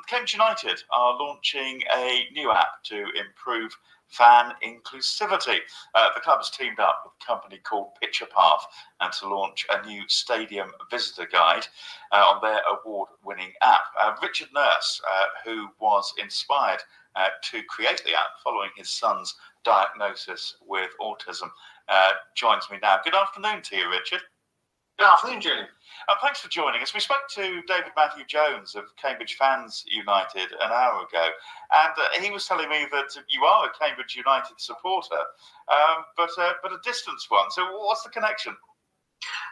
Cambridge United are launching a new app to improve fan inclusivity. The club has teamed up with a company called Picturepath and to launch a new stadium visitor guide on their award-winning app. Richard Nurse, who was inspired to create the app following his son's diagnosis with autism, joins me now. Good afternoon to you, Richard. Good afternoon, Julian. Thanks for joining us. We spoke to David Matthew Jones of Cambridge Fans United an hour ago, and he was telling me that you are a Cambridge United supporter, but a distant one. So what's the connection?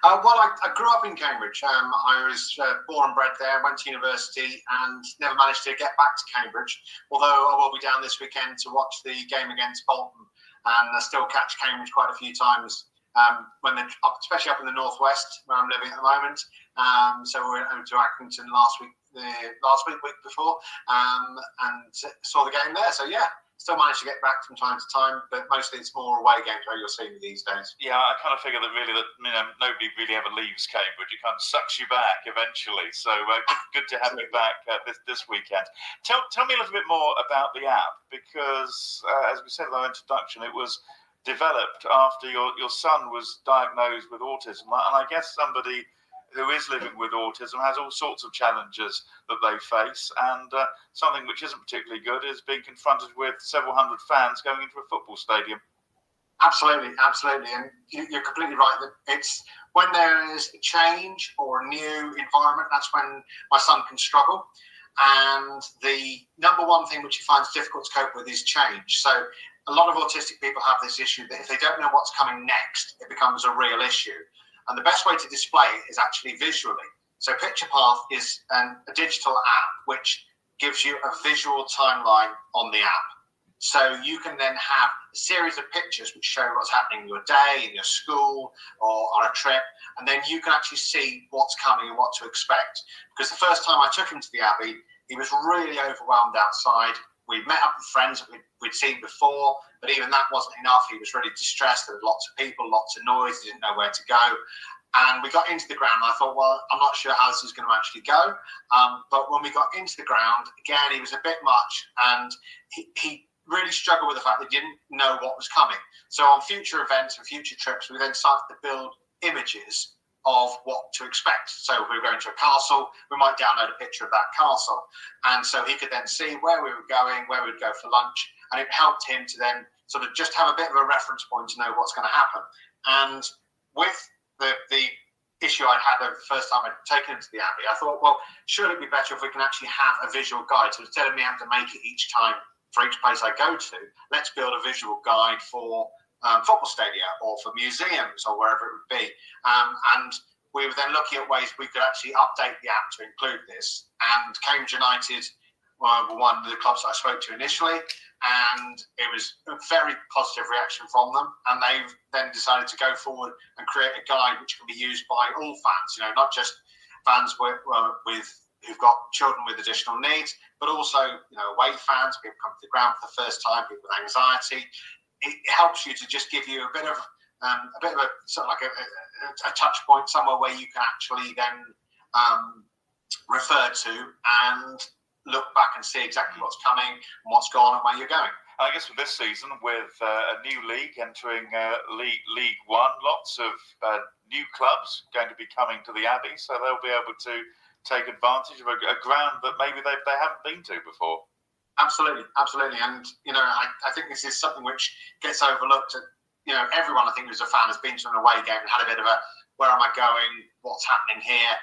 Well, I grew up in Cambridge. I was born and bred there, went to university, and never managed to get back to Cambridge, although I will be down this weekend to watch the game against Bolton, and I still catch Cambridge quite a few times. When they're especially up in the northwest where I'm living at the moment. So we went over to Accrington last week before, and saw the game there. So yeah, still managed to get back from time to time, but mostly it's more away games where you're seeing these days. Yeah, I kind of figure that nobody really ever leaves Cambridge. It kind of sucks you back eventually. So good to have you back this weekend. Tell me a little bit more about the app, because as we said in our introduction, it was developed after your son was diagnosed with autism, and I guess somebody who is living with autism has all sorts of challenges that they face, and something which isn't particularly good is being confronted with several hundred fans going into a football stadium. Absolutely, and you're completely right that it's when there is a change or a new environment, that's when my son can struggle. And the number one thing which he finds difficult to cope with is change. So a lot of autistic people have this issue that if they don't know what's coming next, it becomes a real issue. And the best way to display it is actually visually. So Picturepath is a digital app which gives you a visual timeline on the app. So you can then have a series of pictures which show what's happening in your day, in your school, or on a trip, and then you can actually see what's coming and what to expect. Because the first time I took him to the Abbey, he was really overwhelmed outside. We'd met up with friends that we'd seen before, but even that wasn't enough. He was really distressed. There was lots of people, lots of noise. He didn't know where to go. And we got into the ground, and I thought, well, I'm not sure how this is going to actually go. But when we got into the ground, again, he was a bit much, and he really struggled with the fact that he didn't know what was coming. So on future events and future trips, we then started to build images of what to expect. So if we were going to a castle, we might download a picture of that castle. And so he could then see where we were going, where we'd go for lunch. And it helped him to then sort of just have a bit of a reference point to know what's going to happen. And with the issue I'd had the first time I'd taken him to the Abbey, I thought, well, surely it'd be better if we can actually have a visual guide. So instead of me having to make it each time for each place I go to, let's build a visual guide for football stadia or for museums or wherever it would be. And we were then looking at ways we could actually update the app to include this. And Cambridge United were one of the clubs that I spoke to initially, and it was a very positive reaction from them. And they've then decided to go forward and create a guide which can be used by all fans, not just fans who've got children with additional needs, but also, away fans, people come to the ground for the first time, people with anxiety. It helps you to just give you a bit of a sort of like a touch point somewhere where you can actually then refer to and look back and see exactly what's coming and what's gone and where you're going. I guess with this season, with a new league entering League One, lots of new clubs going to be coming to the Abbey, so they'll be able to take advantage of a ground that maybe they haven't been to before. Absolutely. And, I think this is something which gets overlooked. Everyone, I think, who's a fan has been to an away game and had a bit of a, where am I going, what's happening here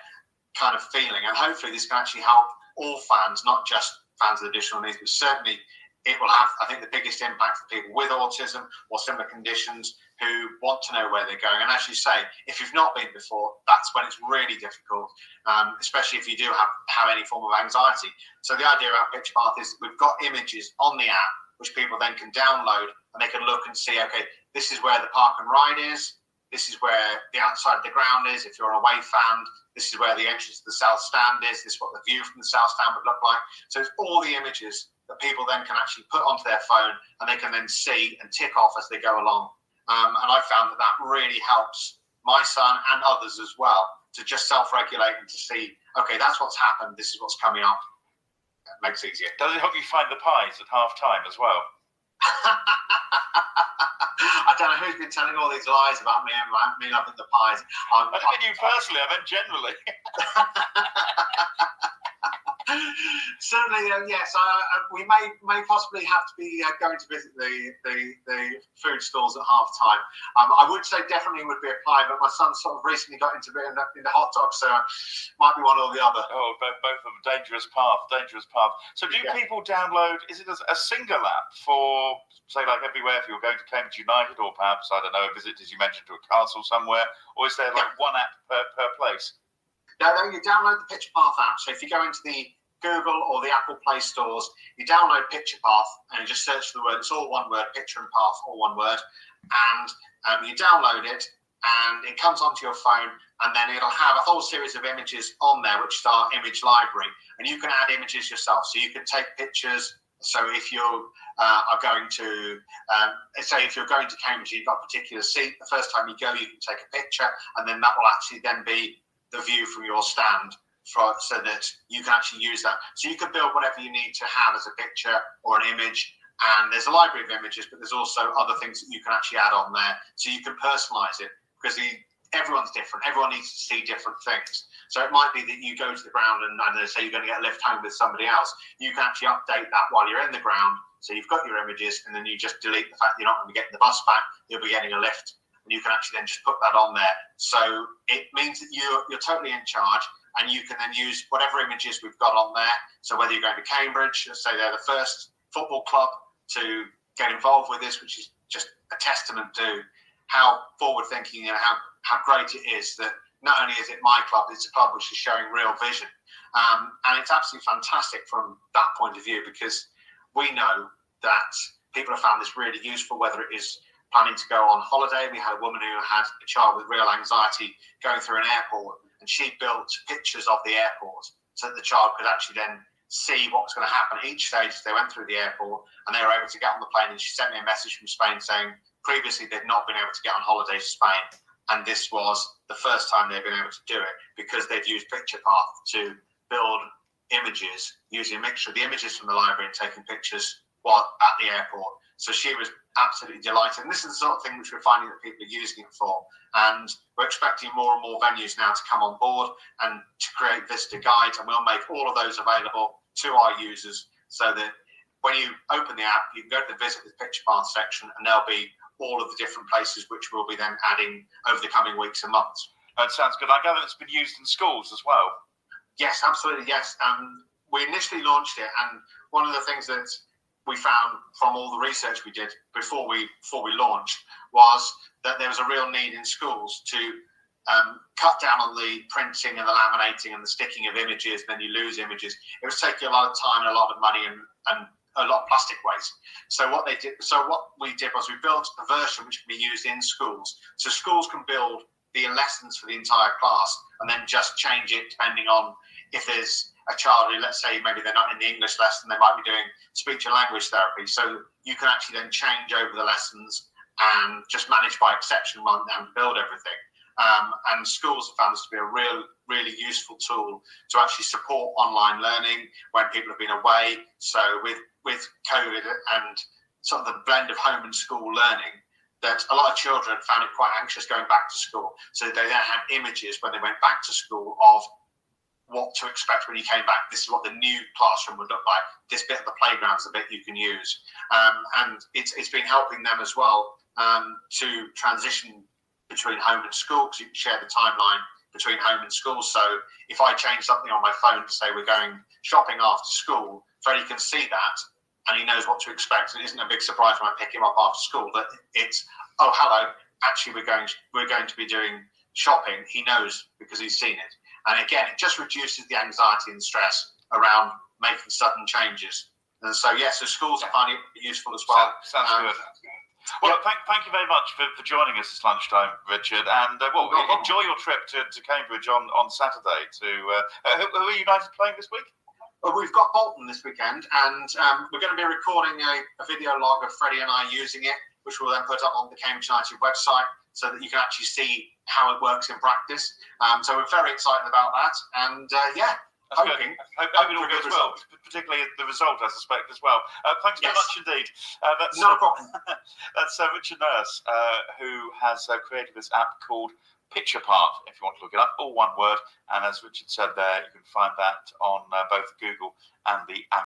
kind of feeling. And hopefully this can actually help all fans, not just fans with additional needs, but certainly it will have, I think, the biggest impact for people with autism or similar conditions who want to know where they're going. And as you say, if you've not been before, that's when it's really difficult, especially if you do have any form of anxiety. So the idea about Picturepath is we've got images on the app which people then can download, and they can look and see, okay, this is where the park and ride is, this is where the outside of the ground is. If you're an away fan, this is where the entrance to the south stand is, this is what the view from the south stand would look like. So it's all the images that people then can actually put onto their phone, and they can then see and tick off as they go along. And I found that really helps my son and others as well to just self-regulate and to see, okay, that's what's happened, this is what's coming up. makes it easier. Does it help you find the pies at half time as well? I don't know who's been telling all these lies about me and me loving the pies. I don't mean you personally, I meant generally. Certainly, yes. We may possibly have to be going to visit the food stalls at half time. I would say definitely would be a pie, but my son sort of recently got into hot dogs, so might be one or the other. Oh, both of them, dangerous path. So do people download, is it a single app for, say, like everywhere, if you're going to Cambridge United, or perhaps, I don't know, a visit, as you mentioned, to a castle somewhere, or is there like one app per place? No, you download the Picturepath app. So if you go into the Google or the Apple Play stores, you download Picturepath and you just search for the word. It's all one word, picture and path, all one word. And you download it and it comes onto your phone, and then it'll have a whole series of images on there, which are image library. And you can add images yourself. So you can take pictures. So if you are going to, say if you're going to Cambridge, you've got a particular seat, the first time you go, you can take a picture, and then that will actually then be the view from your stand, so that you can actually use that. So you can build whatever you need to have as a picture or an image, and there's a library of images, but there's also other things that you can actually add on there, so you can personalize it, because everyone's different. Everyone needs to see different things. So it might be that you go to the ground and say you're going to get a lift home with somebody else. You can actually update that while you're in the ground, so you've got your images, and then you just delete the fact you're not going to be getting the bus back, you'll be getting a lift. And you can actually then just put that on there. So it means that you're totally in charge, and you can then use whatever images we've got on there. So whether you're going to Cambridge, let's say they're the first football club to get involved with this, which is just a testament to how forward-thinking and how great it is that not only is it my club, it's a club which is showing real vision. And it's absolutely fantastic from that point of view, because we know that people have found this really useful, whether it is planning to go on holiday. We had a woman who had a child with real anxiety going through an airport, and she built pictures of the airport so that the child could actually then see what was going to happen at each stage as they went through the airport, and they were able to get on the plane. And she sent me a message from Spain saying previously they'd not been able to get on holiday to Spain, and this was the first time they've been able to do it, because they've used Picturepath to build images using a mixture of the images from the library and taking pictures while at the airport. So she was absolutely delighted. And this is the sort of thing which we're finding that people are using it for. And we're expecting more and more venues now to come on board and to create visitor guides. And we'll make all of those available to our users, so that when you open the app, you can go to the Visit with Picturepath section, and there'll be all of the different places which we'll be then adding over the coming weeks and months. That sounds good. I gather it's been used in schools as well. Yes, absolutely, yes. We initially launched it, and one of the things that we found from all the research we did before we launched was that there was a real need in schools to cut down on the printing and the laminating and the sticking of images, then you lose images. It was taking a lot of time and a lot of money and a lot of plastic waste. So what we did was we built a version which can be used in schools. So schools can build the lessons for the entire class and then just change it depending on if there's a child who, let's say, maybe they're not in the English lesson, they might be doing speech and language therapy. So you can actually then change over the lessons and just manage by exception rather than build everything. And schools have found this to be a really useful tool to actually support online learning when people have been away. So with COVID and sort of the blend of home and school learning, that a lot of children found it quite anxious going back to school. So they then had images when they went back to school of what to expect when you came back. This is what the new classroom would look like. This bit of the playground is the bit you can use. And it's been helping them as well to transition between home and school, because you can share the timeline between home and school. So if I change something on my phone to say we're going shopping after school, Freddie can see that and he knows what to expect. It isn't a big surprise when I pick him up after school that it's, oh, hello, actually we're going to be doing shopping. He knows because he's seen it. And again, it just reduces the anxiety and stress around making sudden changes. And so, so schools are finding it useful as well. Sounds good. Well, thank you very much for joining us this lunchtime, Richard. And enjoy your trip to Cambridge on Saturday. Who are United playing this week? Well, we've got Bolton this weekend, and we're going to be recording a video log of Freddie and I using it, which we'll then put up on the Cambridge United website so that you can actually see how it works in practice. So we're very excited about that. And That's good. hoping. Hope it all goes well, particularly the result, I suspect, as well. Thanks very much indeed. That's not a problem. That's Richard Nurse, who has created this app called Picturepath, if you want to look it up, all one word. And as Richard said there, you can find that on both Google and the App